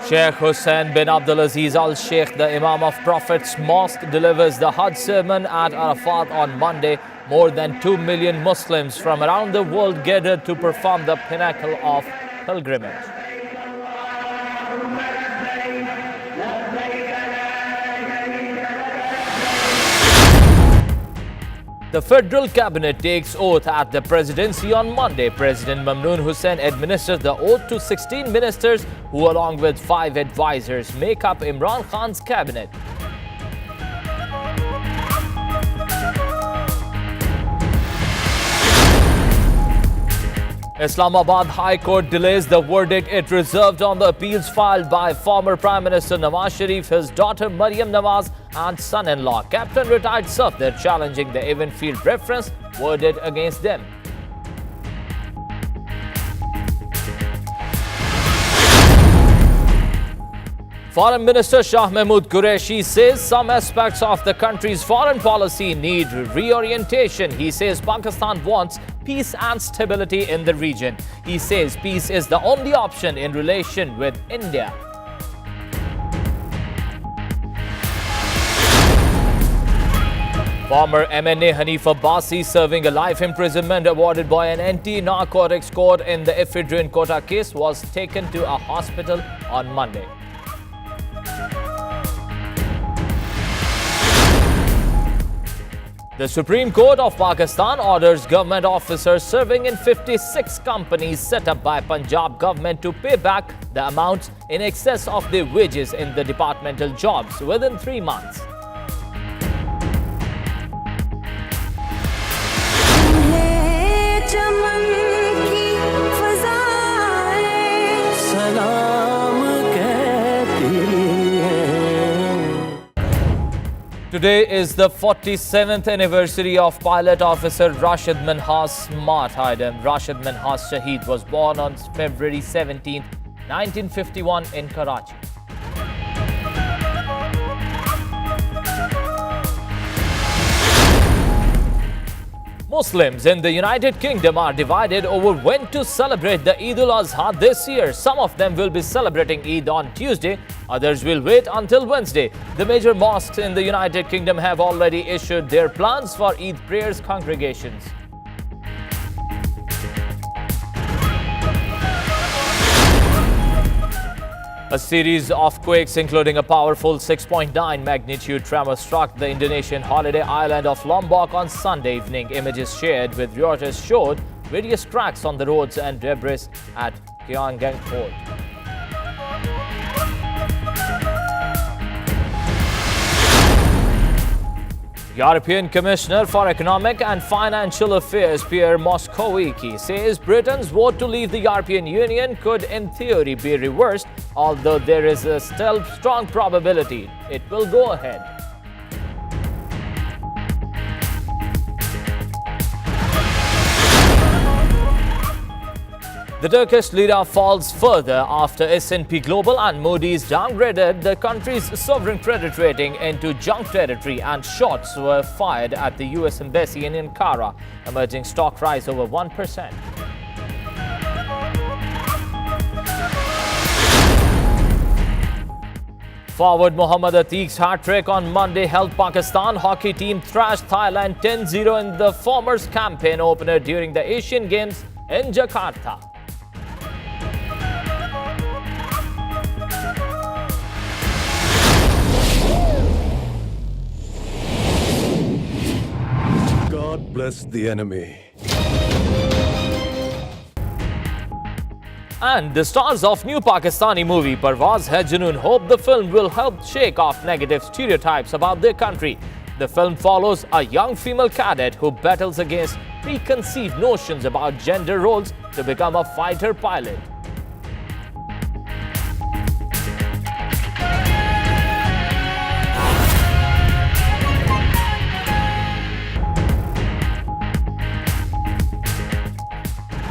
Sheikh Hussain bin Abdulaziz Al Sheikh, the Imam of Prophet's Mosque, delivers the Hajj sermon at Arafat on Monday. More than 2 million Muslims from around the world gathered to perform the pinnacle of pilgrimage. The federal cabinet takes oath at the presidency on Monday. President Mamnoon Hussain administers the oath to 16 ministers who, along with 5 advisors, make up Imran Khan's cabinet. Islamabad High Court delays the verdict it reserved on the appeals filed by former Prime Minister Nawaz Sharif, his daughter Maryam Nawaz and son-in-law Captain retired Safdar, challenging the even field preference verdict against them. Foreign Minister Shah Mahmood Qureshi says some aspects of the country's foreign policy need reorientation. He says Pakistan wants peace and stability in the region. He says peace is the only option in relation with India. Former MNA Hanifa Basi, serving a life imprisonment awarded by an anti-narcotics court in the ephedrine quota case, was taken to a hospital on Monday. The Supreme Court of Pakistan orders government officers serving in 56 companies set up by Punjab government to pay back the amounts in excess of their wages in the departmental jobs within 3 months. Today is the 47th anniversary of pilot officer Rashid Minhas' martyrdom. Rashid Minhas Shaheed was born on February 17, 1951 in Karachi. Muslims in the United Kingdom are divided over when to celebrate the Eid al-Adha this year. Some of them will be celebrating Eid on Tuesday, others will wait until Wednesday. The major mosques in the United Kingdom have already issued their plans for Eid prayers congregations. A series of quakes, including a powerful 6.9 magnitude tremor, struck the Indonesian holiday island of Lombok on Sunday evening. Images shared with Reuters showed various cracks on the roads and debris at Dekhain Gay port. European Commissioner for Economic and Financial Affairs Pierre Moscovici says Britain's vote to leave the European Union could in theory be reversed, although there is a still strong probability it will go ahead. The Turkish lira falls further after S&P Global and Moody's downgraded the country's sovereign credit rating into junk territory, and shots were fired at the US Embassy in Ankara, emerging stock rise over 1%. Forward Mohammad Atiq's hat-trick on Monday helped Pakistan hockey team thrash Thailand 10-0 in the former's campaign opener during the Asian Games in Jakarta. God bless the enemy. And the stars of new Pakistani movie Parvaz Hai Junoon hope the film will help shake off negative stereotypes about their country. The film follows a young female cadet who battles against preconceived notions about gender roles to become a fighter pilot.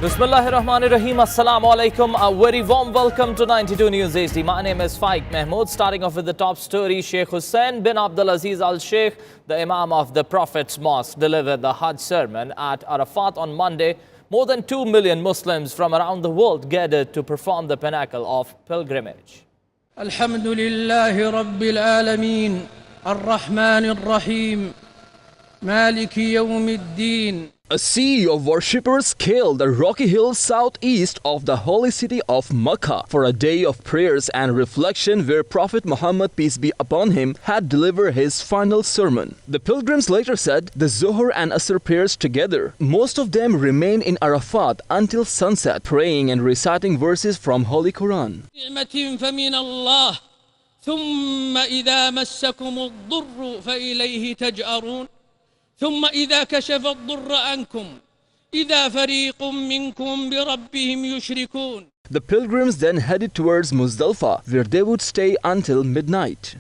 Bismillahirrahmanirrahim. Assalamu alaikum. A very warm welcome to 92 News HD. My name is Faik Mahmood. Starting off with the top story, Sheikh Hussain bin Abdulaziz Al Sheikh, the Imam of the Prophet's Mosque, delivered the Hajj sermon at Arafat on Monday. More than 2 million Muslims from around the world gathered to perform the pinnacle of pilgrimage. Alhamdulillahi Rabbil Alameen, Ar-Rahman Ar-Rahim, Maliki Yawmiddin. A sea of worshippers scaled the rocky hills southeast of the holy city of Mecca for a day of prayers and reflection where Prophet Muhammad, peace be upon him, had delivered his final sermon. The pilgrims later said the Zuhr and Asr prayers together. Most of them remained in Arafat until sunset, praying and reciting verses from Holy Quran. ثم إذا مسكم الضر فإليه تجأرون ثم إذا كشف الضر عنكم إذا فريق منكم بربهم يشركون. The pilgrims then headed towards Muzdalfa, where they would stay until midnight.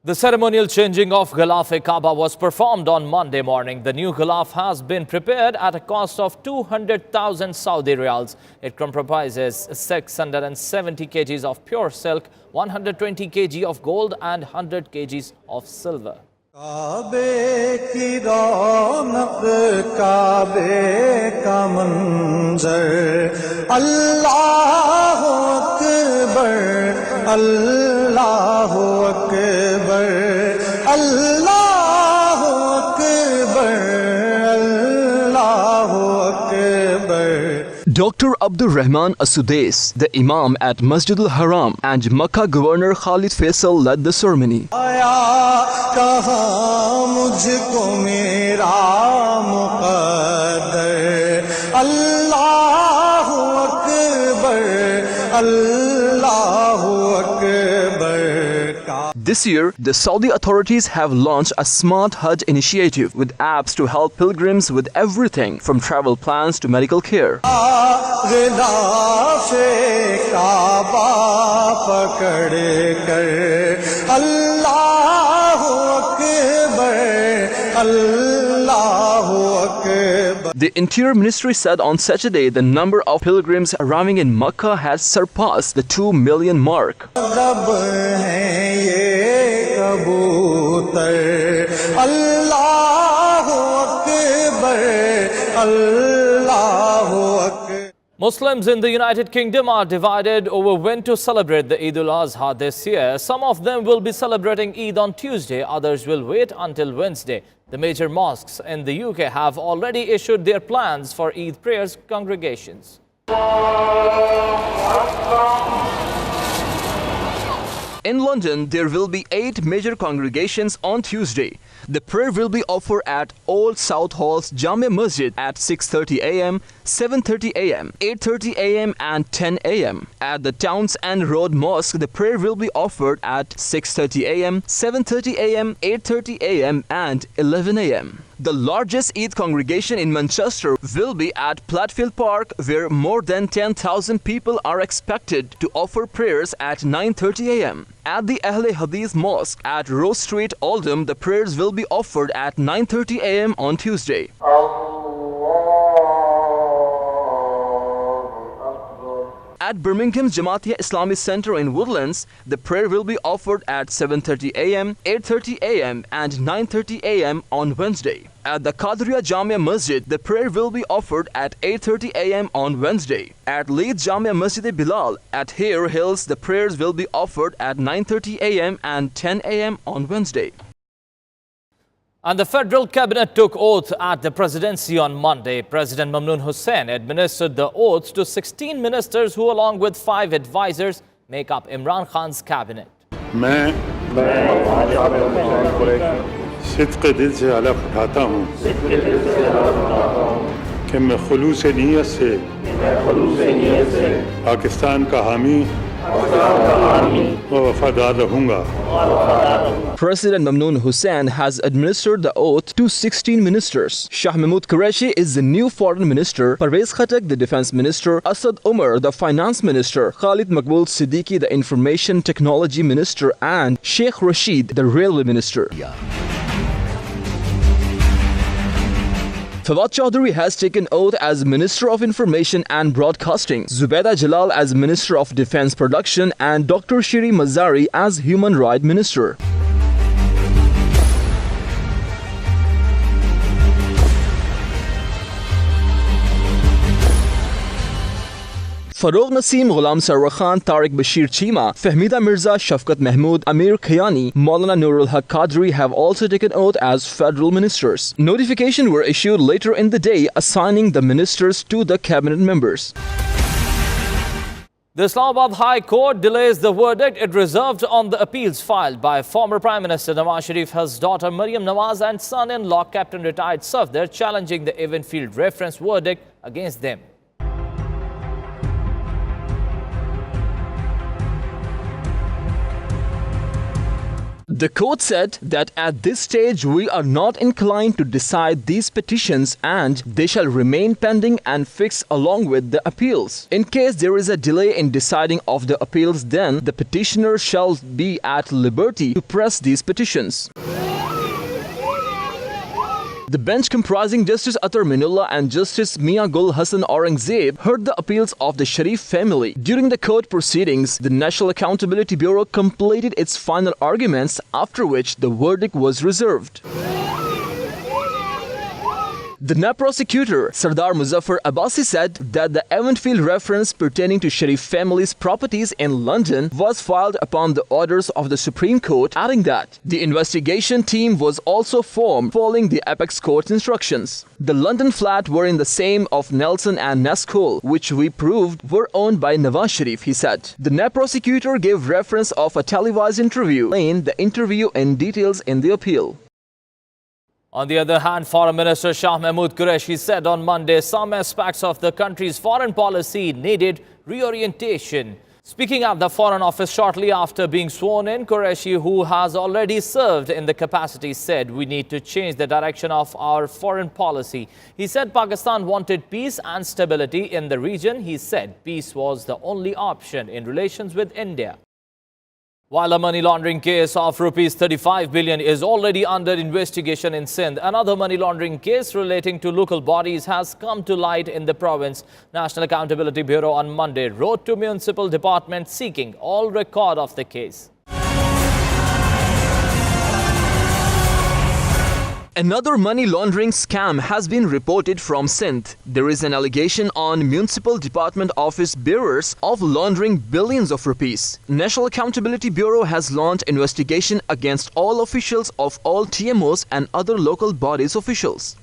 The ceremonial changing of Ghilaf-e-Kaaba was performed on Monday morning. The new Ghilaf has been prepared at a cost of 200,000 Saudi riyals. It comprises 670 kgs of pure silk, 120 kg of gold and 100 kgs of silver. काबे की रौनक काबे का मंजर अल्लाह अकबर अल्लाह अकबर अल्लाह अकबर अल्लाह Akbar. Dr. Abdur Rahman Asudais, the Imam at Masjid al-Haram, and Makkah Governor Khalid Faisal led the ceremony. कहाँ मुझको मेरा मुक़द्दर अल्लाह अकबर अल्लाह Akbar. This year, the Saudi authorities have launched a smart Hajj initiative with apps to help pilgrims with everything from travel plans to medical care. The Interior Ministry said on Saturday the number of pilgrims arriving in Makkah has surpassed the 2 million mark. Muslims in the United Kingdom are divided over when to celebrate the Eid al-Adha this year. Some of them will be celebrating Eid on Tuesday, others will wait until Wednesday. The major mosques in the UK have already issued their plans for Eid prayers congregations. In London, there will be 8 major congregations on Tuesday. The prayer will be offered at Old South Hall's Jamia Masjid at 6:30 a.m., 7:30 a.m., 8:30 a.m. and 10 a.m. At the Townsend Road Mosque, the prayer will be offered at 6:30 a.m., 7:30 a.m., 8:30 a.m. and 11 a.m. The largest Eid congregation in Manchester will be at Platfield Park, where more than 10,000 people are expected to offer prayers at 9:30 a.m. At the Ahle Hadith Mosque at Rose Street, Oldham, the prayers will be offered at 9:30 a.m. on Tuesday. At Birmingham's Jamaatia Islami Center in Woodlands, the prayer will be offered at 7:30 a.m., 8:30 a.m. and 9:30 a.m. on Wednesday. At the Qadriya Jamia Masjid, the prayer will be offered at 8:30 a.m. on Wednesday. At Leeds Jamia Masjid-e-Bilal at Hare Hills, the prayers will be offered at 9:30 a.m. and 10 a.m. on Wednesday. And the federal cabinet took oath at the presidency on Monday. President Mamnoon Hussain administered the oaths to 16 ministers who, along with 5 advisors, make up Imran Khan's cabinet. मैं सिद्क़ दिल से हलफ उठाता हूँ कि मैं खुलूस नीयत से पाकिस्तान का हामी व वफादार रहूँगा. President Mamnoon Hussain has administered the oath to 16 ministers. Shah Mahmood Qureshi is the new foreign minister, Parvez Khattak the defense minister, Asad Umar the finance minister, Khalid Maqbool Siddiqui the information technology minister, and Sheikh Rashid the railway minister. Fawad Chaudhary has taken oath as Minister of Information and Broadcasting, Zubaida Jalal as Minister of Defense Production, and Dr. Shiri Mazari as Human Rights Minister. Farooq Naseem, Ghulam Sarwar Khan, Tariq Bashir Chima, Fahmida Mirza, Shafqat Mahmood, Amir Khayani, Maulana Nurul Haq Qadri have also taken oath as federal ministers. Notifications were issued later in the day assigning the ministers to the cabinet members. The Islamabad High Court delays the verdict it reserved on the appeals filed by former Prime Minister Nawaz Sharif, his daughter Maryam Nawaz and son-in-law Captain Retired Safdar, challenging the Evenfield reference verdict against them. The court said that at this stage we are not inclined to decide these petitions and they shall remain pending and fixed along with the appeals. In case there is a delay in deciding of the appeals, then the petitioner shall be at liberty to press these petitions. The bench comprising Justice Atar Minullah and Justice Mia Gul Hassan Aurangzeb heard the appeals of the Sharif family. During the court proceedings, the National Accountability Bureau completed its final arguments, after which the verdict was reserved. The NAB prosecutor, Sardar Muzaffar Abbasi, said that the Evenfield reference pertaining to Sharif family's properties in London was filed upon the orders of the Supreme Court, adding that the investigation team was also formed following the Apex Court's instructions. The London flat were in the same of Nelson and Nescole, which we proved were owned by Nawaz Sharif, he said. The NAB prosecutor gave reference of a televised interview, playing the interview in details in the appeal. On the other hand, Foreign Minister Shah Mahmood Qureshi said on Monday some aspects of the country's foreign policy needed reorientation. Speaking at the Foreign Office shortly after being sworn in, Qureshi, who has already served in the capacity, said we need to change the direction of our foreign policy. He said Pakistan wanted peace and stability in the region. He said peace was the only option in relations with India. While a money laundering case of rupees 35 billion is already under investigation in Sindh, another money laundering case relating to local bodies has come to light in the province. National Accountability Bureau on Monday wrote to Municipal Department seeking all record of the case. Another money laundering scam has been reported from Sindh. There is an allegation on Municipal Department office bearers of laundering billions of rupees. National Accountability Bureau has launched investigation against all officials of all TMOs and other local bodies officials.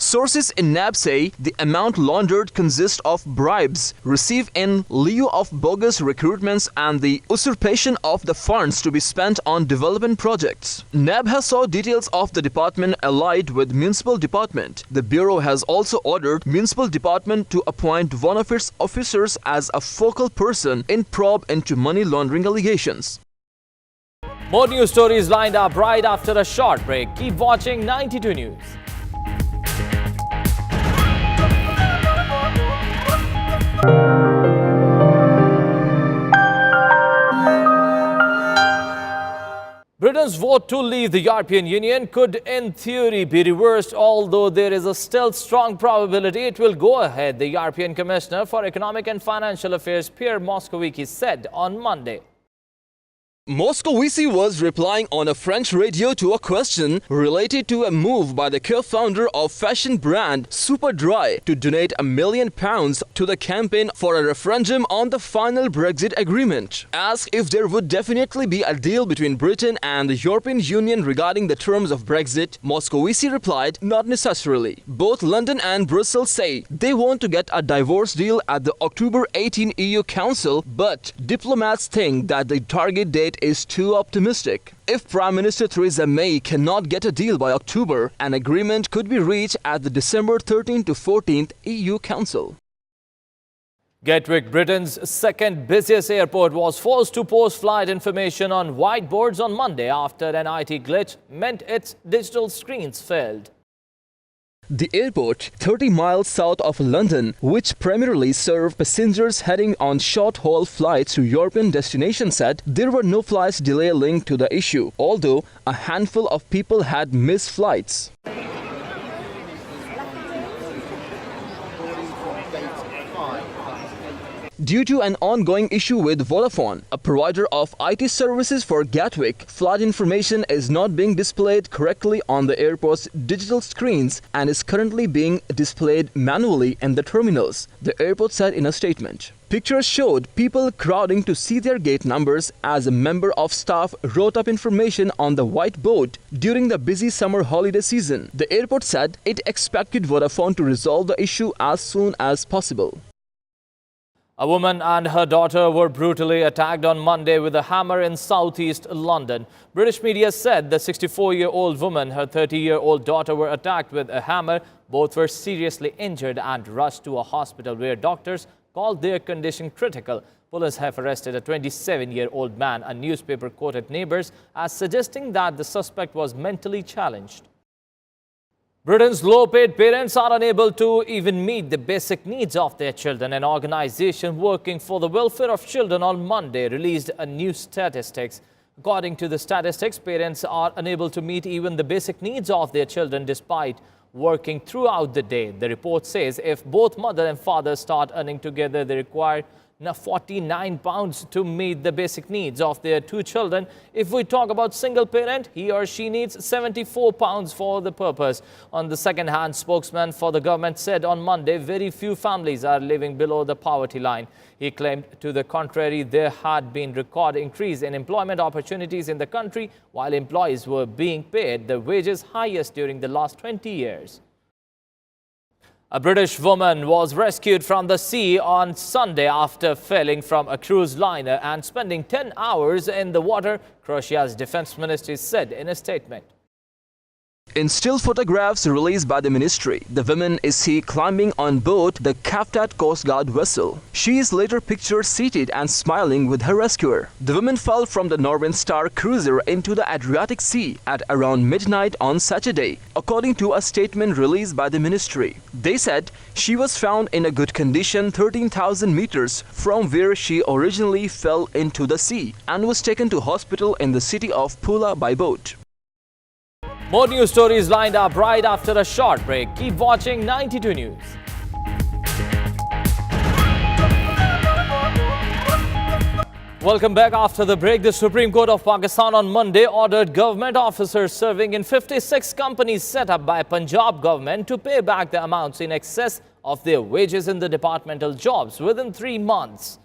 Sources in NAB say the amount laundered consists of bribes received in lieu of bogus recruitments and the usurpation of the funds to be spent on development projects. NAB has sought details of the department allied with Municipal Department. The Bureau has also ordered Municipal Department to appoint one of its officers as a focal person in probe into money laundering allegations. More news stories lined up right after a short break. Keep watching 92 News. Britain's vote to leave the European Union could in theory be reversed, although there is a still strong probability it will go ahead, the European Commissioner for Economic and Financial Affairs Pierre Moscovici said on Monday. Moscovici was replying on a French radio to a question related to a move by the co-founder of fashion brand Superdry to donate £1 million to the campaign for a referendum on the final Brexit agreement. Asked if there would definitely be a deal between Britain and the European Union regarding the terms of Brexit, Moscovici replied, not necessarily. Both London and Brussels say they want to get a divorce deal at the October 18 EU Council, but diplomats think that the target date is too optimistic. If Prime Minister Theresa May cannot get a deal by October, an agreement could be reached at the December 13 to 14th EU Council. Gatwick, Britain's second busiest airport, was forced to post flight information on whiteboards on Monday after an IT glitch meant its digital screens failed. The airport, 30 miles south of London, which primarily served passengers heading on short-haul flights to European destinations, said there were no flights delay linked to the issue, although a handful of people had missed flights. Due to an ongoing issue with Vodafone, a provider of IT services for Gatwick, flight information is not being displayed correctly on the airport's digital screens and is currently being displayed manually in the terminals, the airport said in a statement. Pictures showed people crowding to see their gate numbers as a member of staff wrote up information on the white board during the busy summer holiday season. The airport said it expected Vodafone to resolve the issue as soon as possible. A woman and her daughter were brutally attacked on Monday with a hammer in southeast London. British media said the 64-year-old woman, her 30-year-old daughter were attacked with a hammer. Both were seriously injured and rushed to a hospital where doctors called their condition critical. Police have arrested a 27-year-old man. A newspaper quoted neighbors as suggesting that the suspect was mentally challenged. Britain's low-paid parents are unable to even meet the basic needs of their children. An organization working for the welfare of children on Monday released a new statistics. According to the statistics, parents are unable to meet even the basic needs of their children despite working throughout the day. The report says if both mother and father start earning together, they require £49 to meet the basic needs of their two children. If we talk about single parent, he or she needs £74 for the purpose. On the second hand, spokesman for the government said on Monday, very few families are living below the poverty line. He claimed to the contrary, there had been record increase in employment opportunities in the country, while employees were being paid the wages highest during the last 20 years. A British woman was rescued from the sea on Sunday after failing from a cruise liner and spending 10 hours in the water, Croatia's defense ministry said in a statement. In still photographs released by the ministry, the woman is seen climbing on board the Kaftat Coast Guard vessel. She is later pictured seated and smiling with her rescuer. The woman fell from the Northern Star cruiser into the Adriatic Sea at around midnight on Saturday, according to a statement released by the ministry. They said she was found in a good condition 13,000 meters from where she originally fell into the sea and was taken to hospital in the city of Pula by boat. More news stories lined up right after a short break. Keep watching 92 News. Welcome back after the break. The Supreme Court of Pakistan on Monday ordered government officers serving in 56 companies set up by Punjab government to pay back the amounts in excess of their wages in the departmental jobs within 3 months.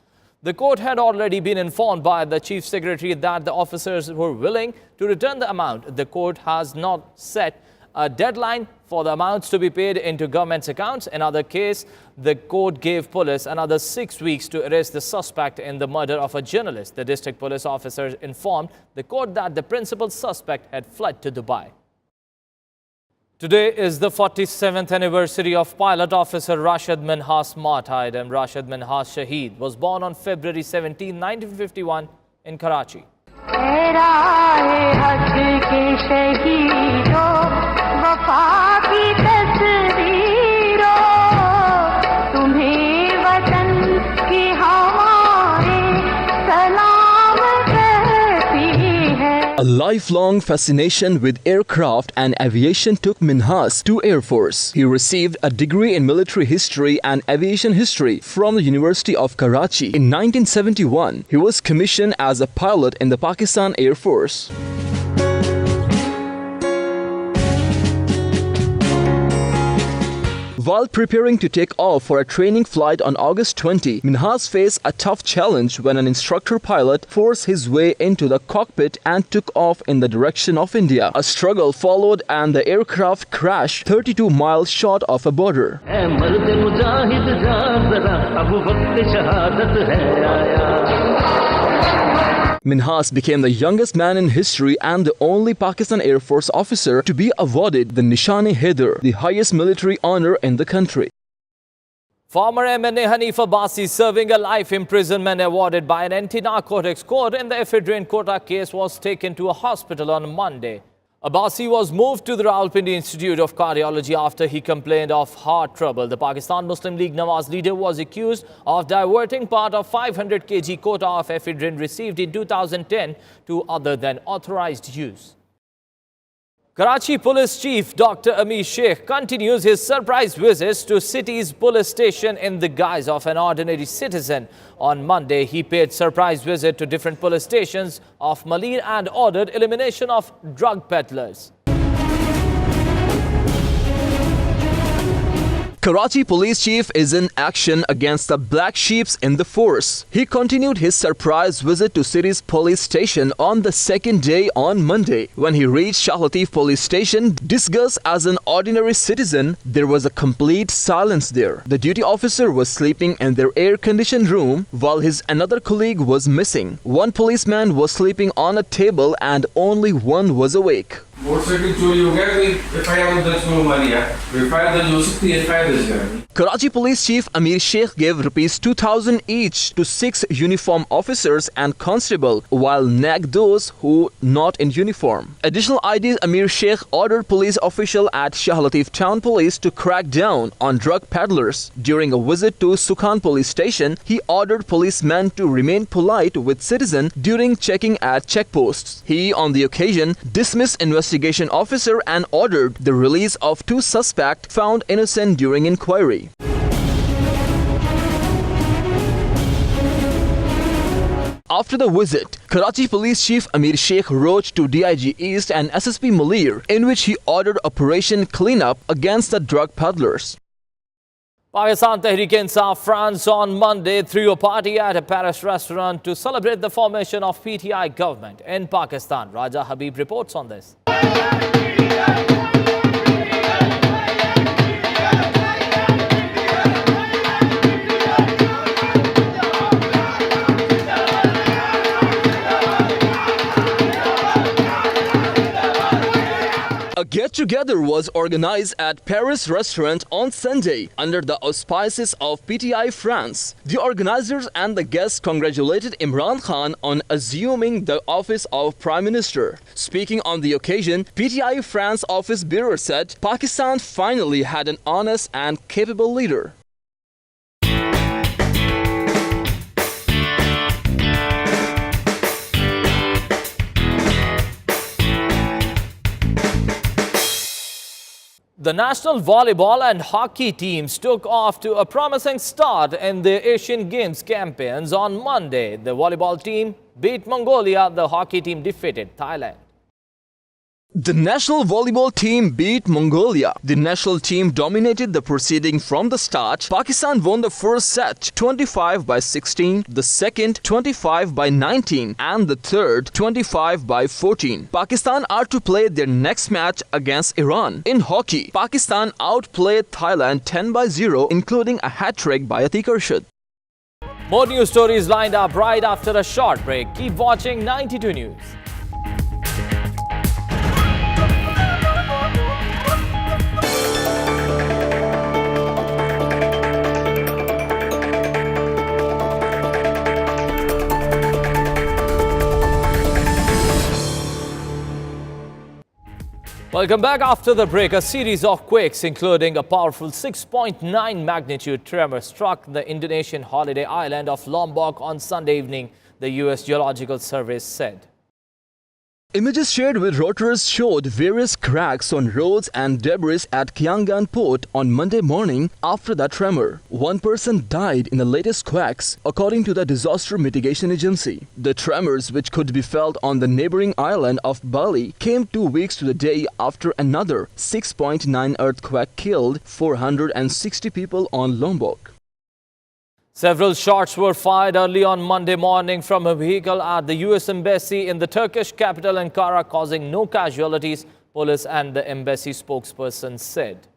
The court had already been informed by the Chief Secretary that the officers were willing to return the amount. The court has not set a deadline for the amounts to be paid into government's accounts. In another case, the court gave police another 6 weeks to arrest the suspect in the murder of a journalist. The district police officers informed the court that the principal suspect had fled to Dubai. Today is the 47th anniversary of pilot officer Rashid Minhas martyred, and Rashid Minhas Shaheed was born on February 17, 1951 in Karachi. A lifelong fascination with aircraft and aviation took Minhas to Air Force. He received a degree in military history and aviation history from the University of Karachi. In 1971, he was commissioned as a pilot in the Pakistan Air Force. While preparing to take off for a training flight on August 20, Minhas faced a tough challenge when an instructor pilot forced his way into the cockpit and took off in the direction of India. A struggle followed and the aircraft crashed 32 miles short of a border. Minhas became the youngest man in history and the only Pakistan Air Force officer to be awarded the Nishan-e-Haider, the highest military honor in the country. Former MNA Hanif Abbasi serving a life imprisonment awarded by an anti-narcotics court in the ephedrine quota case was taken to a hospital on Monday. Abbasi was moved to the Rawalpindi Institute of Cardiology after he complained of heart trouble. The Pakistan Muslim League Nawaz leader was accused of diverting part of 500 kg quota of ephedrine received in 2010 to other than authorized use. Karachi Police Chief Dr. Amir Sheikh continues his surprise visits to city's police station in the guise of an ordinary citizen. On Monday, he paid surprise visit to different police stations of Maleen and ordered elimination of drug peddlers. Karachi Police Chief is in action against the black sheeps in the force. He continued his surprise visit to city's police station on the second day on Monday. When he reached Shah Latif Police Station, disguised as an ordinary citizen, there was a complete silence there. The duty officer was sleeping in their air-conditioned room while his another colleague was missing. One policeman was sleeping on a table and only one was awake. Karachi Police Chief Amir Sheikh gave Rs 2,000 each to 6 uniform officers and constable while nagged those who not in uniform. Additional IDs, Amir Sheikh ordered police official at Shah Latif Town Police to crack down on drug peddlers. During a visit to Sukhan Police Station, he ordered policemen to remain polite with citizens during checking at checkposts. He, on the occasion, dismissed investigation officer and ordered the release of 2 suspects found innocent during inquiry. After the visit, Karachi Police Chief Amir Sheikh wrote to DIG East and SSP Malir, in which he ordered Operation Cleanup against the drug peddlers. Pakistan Tehreek-e-Insaf France on Monday threw a party at a Paris restaurant to celebrate the formation of PTI government in Pakistan. Raja Habib reports on this. A get-together was organized at Paris restaurant on Sunday under the auspices of PTI France. The organizers and the guests congratulated Imran Khan on assuming the office of Prime Minister. Speaking on the occasion, PTI France office bearer said Pakistan finally had an honest and capable leader. The national volleyball and hockey teams took off to a promising start in the Asian Games campaigns on Monday. The volleyball team beat Mongolia. The hockey team defeated Thailand. The national volleyball team beat Mongolia. The national team dominated the proceeding from the start. Pakistan won the first set 25-16, the second 25-19 and the third 25-14. Pakistan are to play their next match against Iran. In hockey, Pakistan outplayed Thailand 10-0, including a hat-trick by Atiq Arshad. More news stories lined up right after a short break. Keep watching 92 News. Welcome back. After the break, a series of quakes, including a powerful 6.9 magnitude tremor, struck the Indonesian holiday island of Lombok on Sunday evening, the U.S. Geological Survey said. Images shared with Reuters showed various cracks on roads and debris at Kyangan port on Monday morning after the tremor. One person died in the latest quakes, according to the Disaster Mitigation Agency. The tremors, which could be felt on the neighboring island of Bali, came 2 weeks to the day after another 6.9 earthquake killed 460 people on Lombok. Several shots were fired early on Monday morning from a vehicle at the U.S. Embassy in the Turkish capital Ankara, causing no casualties, police and the embassy spokesperson said.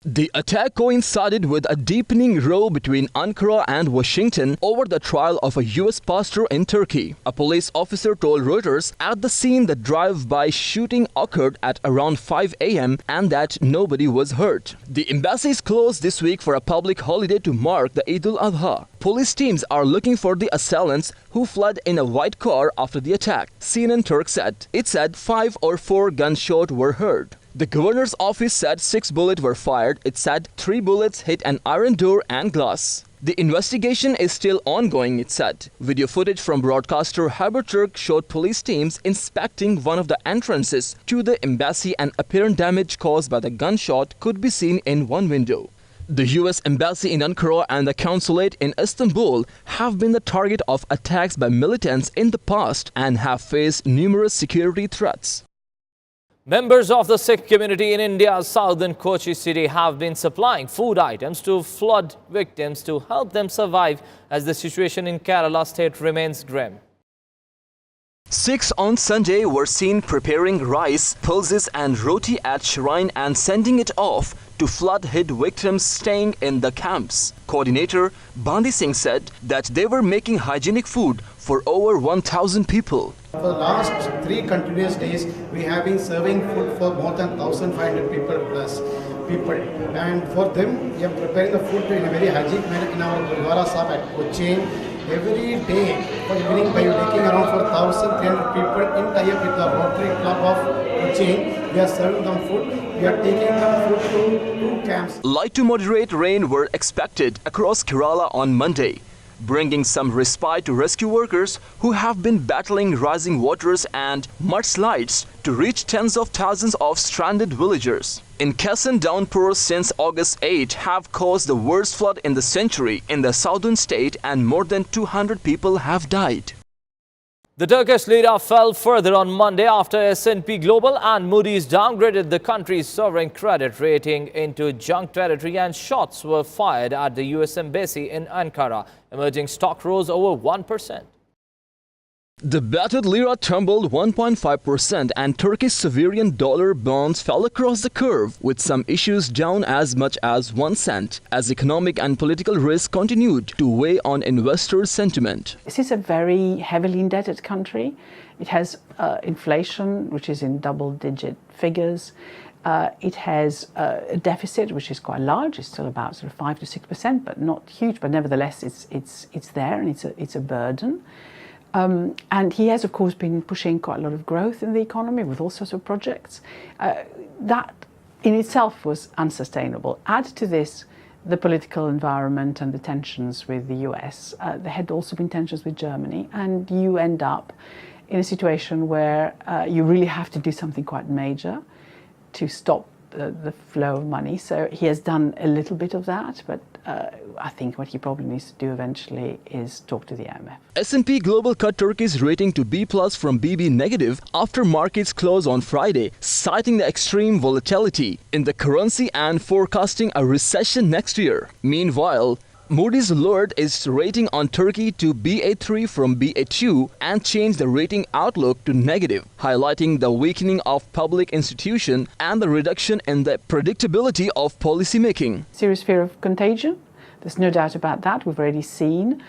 The attack coincided with a deepening row between Ankara and Washington over the trial of a U.S. pastor in Turkey. A police officer told Reuters at the scene the drive-by shooting occurred at around 5 a.m. and that nobody was hurt. The embassy is closed this week for a public holiday to mark the Eid al-Adha. Police teams are looking for the assailants who fled in a white car after the attack. CNN Turk said. It said 5 or 4 gunshots were heard. The governor's office said 6 bullets were fired. It said 3 bullets hit an iron door and glass. The investigation is still ongoing, it said. Video footage from broadcaster Khyber Turk showed police teams inspecting one of the entrances to the embassy, and apparent damage caused by the gunshot could be seen in one window. The US Embassy in Ankara and the Consulate in Istanbul have been the target of attacks by militants in the past and have faced numerous security threats. Members of the Sikh community in India's southern Kochi city have been supplying food items to flood victims to help them survive as the situation in Kerala state remains grim. Sikhs on Sunday were seen preparing rice, pulses and roti at shrine and sending it off to flood-hit victims staying in the camps. Coordinator Bandi Singh said that they were making hygienic food for over 1,000 people. For the last 3 continuous days, we have been serving food for more than 1,500 people. And for them, we are preparing the food in a very hygienic manner in our Gurdwara Sahib at Cochin. Every day, for evening, by taking around 4,300 people in tie-up with the Rotary Club of Cochin, we are serving them food. We are taking them food to 2 camps. Light to moderate rain were expected across Kerala on Monday, bringing some respite to rescue workers who have been battling rising waters and mudslides to reach tens of thousands of stranded villagers. Incessant downpours since August 8 have caused the worst flood in the century in the southern state, and more than 200 people have died. The Turkish lira fell further on Monday after S&P Global and Moody's downgraded the country's sovereign credit rating into junk territory, and shots were fired at the US Embassy in Ankara. Emerging stock rose over 1%. The battered lira tumbled 1.5% and Turkish sovereign dollar bonds fell across the curve, with some issues down as much as 1 cent, as economic and political risk continued to weigh on investors' sentiment. This is a very heavily indebted country. It has inflation, which is in double-digit figures. It has a deficit, which is quite large. It's still about sort of 5 to 6%, but not huge. But nevertheless, it's there, and it's a burden. And he has, of course, been pushing quite a lot of growth in the economy with all sorts of projects. That in itself was unsustainable. Add to this the political environment and the tensions with the US. There had also been tensions with Germany, and you end up in a situation where you really have to do something quite major to stop the flow of money. So he has done a little bit of that, but I think what he probably needs to do eventually is talk to the IMF. S&P Global cut Turkey's rating to B+ from BB negative after markets closed on Friday, citing the extreme volatility in the currency and forecasting a recession next year. Meanwhile, Moody's lowered its rating on Turkey to Ba3 from Ba2 and changed the rating outlook to negative, highlighting the weakening of public institutions and the reduction in the predictability of policymaking. Serious fear of contagion. There's no doubt about that. We've already seen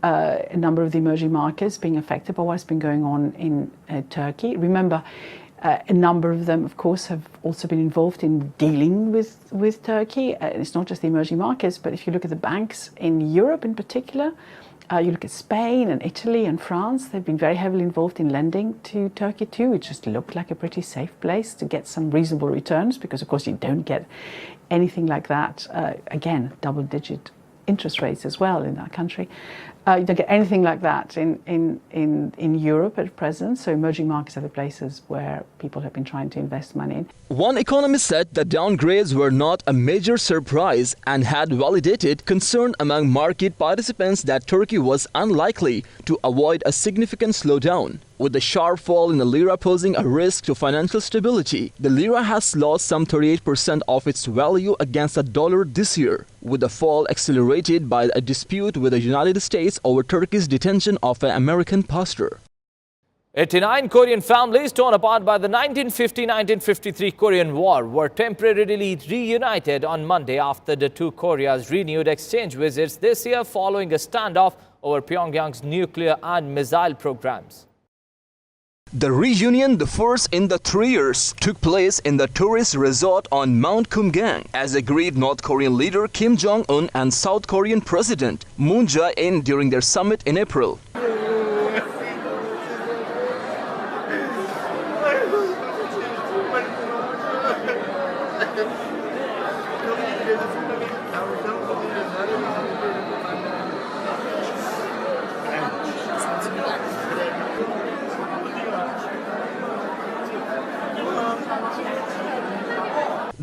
a number of the emerging markets being affected by what's been going on in Turkey. Remember, a number of them, of course, have also been involved in dealing with Turkey. It's not just the emerging markets, but if you look at the banks in Europe in particular, you look at Spain and Italy and France, they've been very heavily involved in lending to Turkey too. It just looked like a pretty safe place to get some reasonable returns, because of course you don't get anything like that. Again, double-digit interest rates as well in that country. You don't get anything like that in Europe at present. So emerging markets are the places where people have been trying to invest money in. One economist said that downgrades were not a major surprise and had validated concern among market participants that Turkey was unlikely to avoid a significant slowdown. With the sharp fall in the lira posing a risk to financial stability, the lira has lost some 38% of its value against the dollar this year, with the fall accelerated by a dispute with the United States over Turkey's detention of an American pastor. 89 Korean families torn apart by the 1950-1953 Korean War were temporarily reunited on Monday after the two Koreas renewed exchange visits this year following a standoff over Pyongyang's nuclear and missile programs. The reunion, the first in the 3 years, took place in the tourist resort on Mount Kumgang, as agreed North Korean leader Kim Jong-un and South Korean President Moon Jae-in during their summit in April.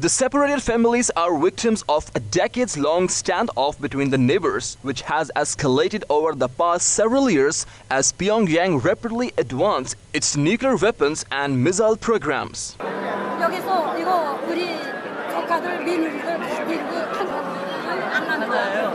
The separated families are victims of a decades-long standoff between the neighbors, which has escalated over the past several years as Pyongyang rapidly advanced its nuclear weapons and missile programs. 여기서 이거 우리 조카들 민우리들 밀고 안 난다.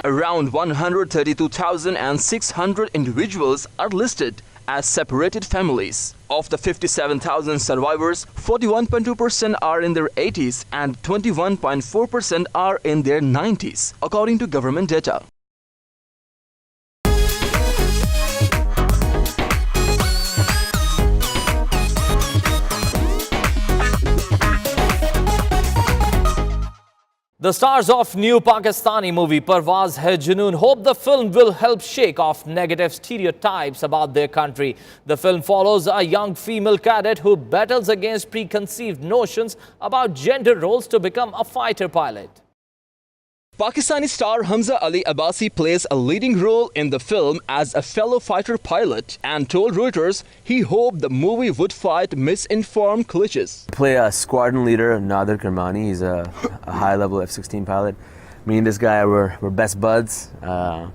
Around 132,600 individuals are listed as separated families. Of the 57,000 survivors, 41.2% are in their 80s and 21.4% are in their 90s, according to government data. The stars of new Pakistani movie Parvaz Hai Junoon hope the film will help shake off negative stereotypes about their country. The film follows a young female cadet who battles against preconceived notions about gender roles to become a fighter pilot. Pakistani star Hamza Ali Abbasi plays a leading role in the film as a fellow fighter pilot and told Reuters he hoped the movie would fight misinformed cliches. I play a squadron leader, Nader Kermani. He's a high-level F-16 pilot. Me and this guy were best buds. I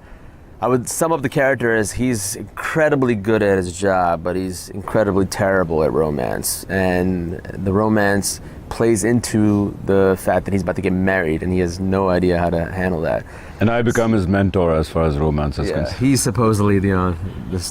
would sum up the character as he's incredibly good at his job, but he's incredibly terrible at romance. And the romance plays into the fact that he's about to get married and he has no idea how to handle that. And I become his mentor as far as romance is concerned. He's supposedly the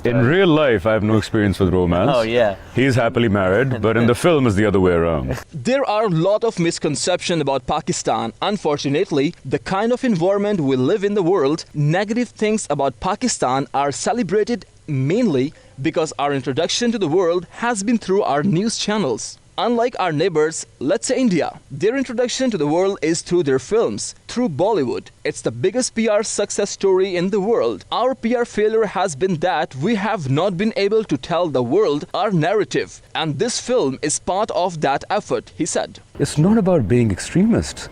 In real life, I have no experience with romance. Oh, yeah. He's happily married, but in the film it's the other way around. There are a lot of misconceptions about Pakistan. Unfortunately, the kind of environment we live in the world, negative things about Pakistan are celebrated mainly because our introduction to the world has been through our news channels. Unlike our neighbors, let's say India, their introduction to the world is through their films, through Bollywood. It's the biggest PR success story in the world. Our PR failure has been that we have not been able to tell the world our narrative. And this film is part of that effort, he said. It's not about being extremist.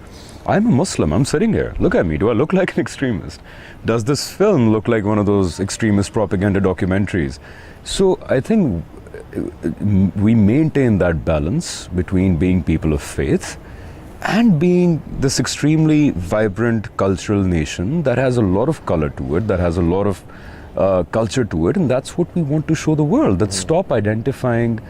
I'm a Muslim, I'm sitting here. Look at me, do I look like an extremist? Does this film look like one of those extremist propaganda documentaries? So I think we maintain that balance between being people of faith and being this extremely vibrant cultural nation that has a lot of color to it, that has a lot of culture to it, and that's what we want to show the world. That stop identifying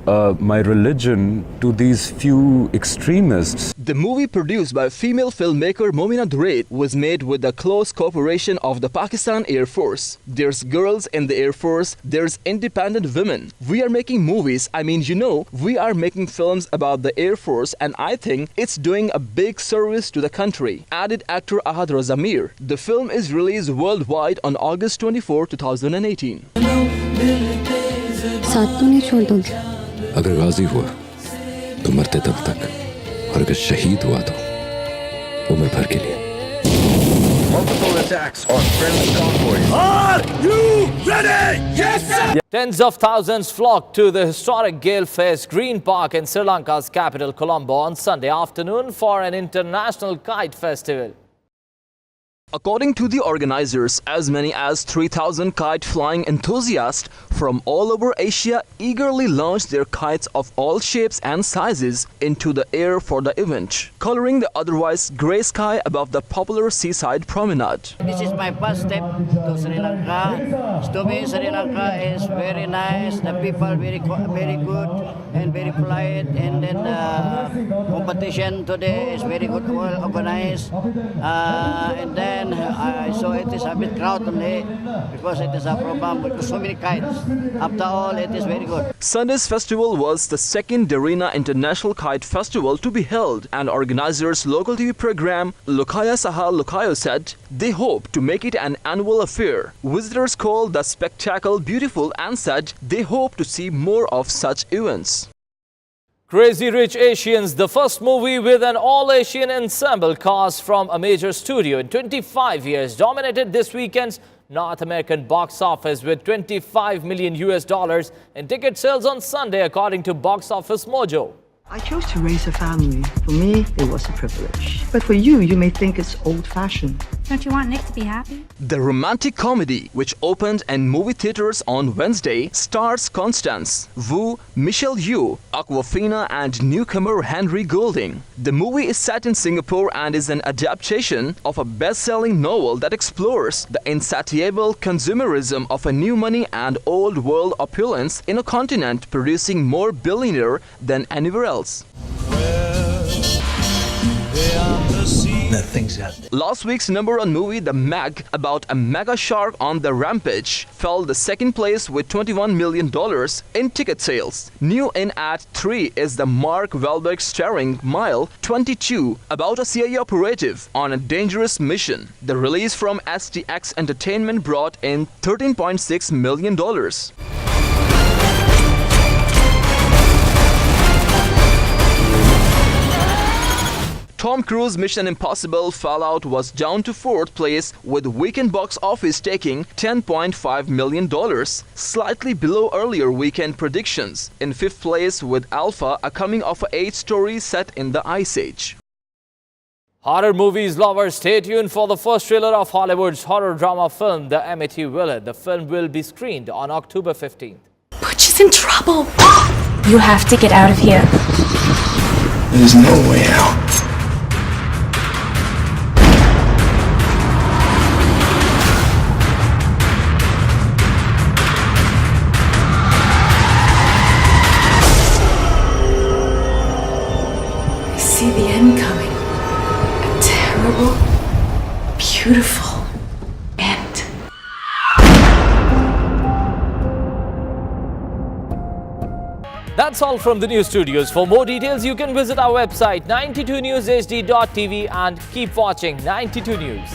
my religion to these few extremists. The movie, produced by female filmmaker Momina Durraiz, was made with the close cooperation of the Pakistan Air Force. There's girls in the Air Force, there's independent women. We are making movies, we are making films about the Air Force, and I think it's doing a big service to the country, added actor Ahad Razamir. The film is released worldwide on August 24, 2018. अगर गाजी हुआ तो मरते दम तक और अगर शहीद हुआ तो उम्र भर के लिए Multiple attacks on friendly convoys. Are you ready? Yes, sir! Tens of thousands flocked to the historic gale-faced Green Park in Sri Lanka's capital Colombo on Sunday afternoon for an international kite festival. According to the organizers, as many as 3,000 kite-flying enthusiasts from all over Asia eagerly launched their kites of all shapes and sizes into the air for the event, coloring the otherwise grey sky above the popular seaside promenade. This is my first step to Sri Lanka. To me, Sri Lanka is very nice. The people very good and very polite. And then the competition today is very good, well organized. And then so it is a bit crowded only because it is a program with so many kites. After all, it is very good. Sunday's festival was the second Darina International Kite Festival to be held, and organizers' local TV program Lokaya Saha Lokayo said they hope to make it an annual affair. Visitors called the spectacle beautiful and said they hope to see more of such events. Crazy Rich Asians, the first movie with an all-Asian ensemble cast from a major studio in 25 years, dominated this weekend's North American box office with $25 million in ticket sales on Sunday, according to Box Office Mojo. I chose to raise a family. For me, it was a privilege. But for you, you may think it's old-fashioned. Don't you want Nick to be happy? The romantic comedy, which opened in movie theaters on Wednesday, stars Constance Wu, Michelle Yeoh, Awkwafina and newcomer Henry Golding. The movie is set in Singapore and is an adaptation of a best-selling novel that explores the insatiable consumerism of a new money and old world opulence in a continent producing more billionaire than anywhere else. Last week's #1 movie, The Meg, about a mega shark on the rampage, fell the second place with $21 million in ticket sales. New in at 3 is the Mark Wahlberg starring Mile 22, about a CIA operative on a dangerous mission. The release from STX Entertainment brought in $13.6 million. Tom Cruise's Mission Impossible Fallout was down to 4th place with weekend box office taking $10.5 million, slightly below earlier weekend predictions. In 5th place with Alpha, a coming-of-age story set in the Ice Age. Horror movies lovers, stay tuned for the first trailer of Hollywood's horror drama film, The Amityville. The film will be screened on October 15th. Butch is in trouble. You have to get out of here. There's no way out. See the end coming. A terrible, beautiful end. That's all from the news studios. For more details, you can visit our website 92NewsHDUK.tv and keep watching 92 News.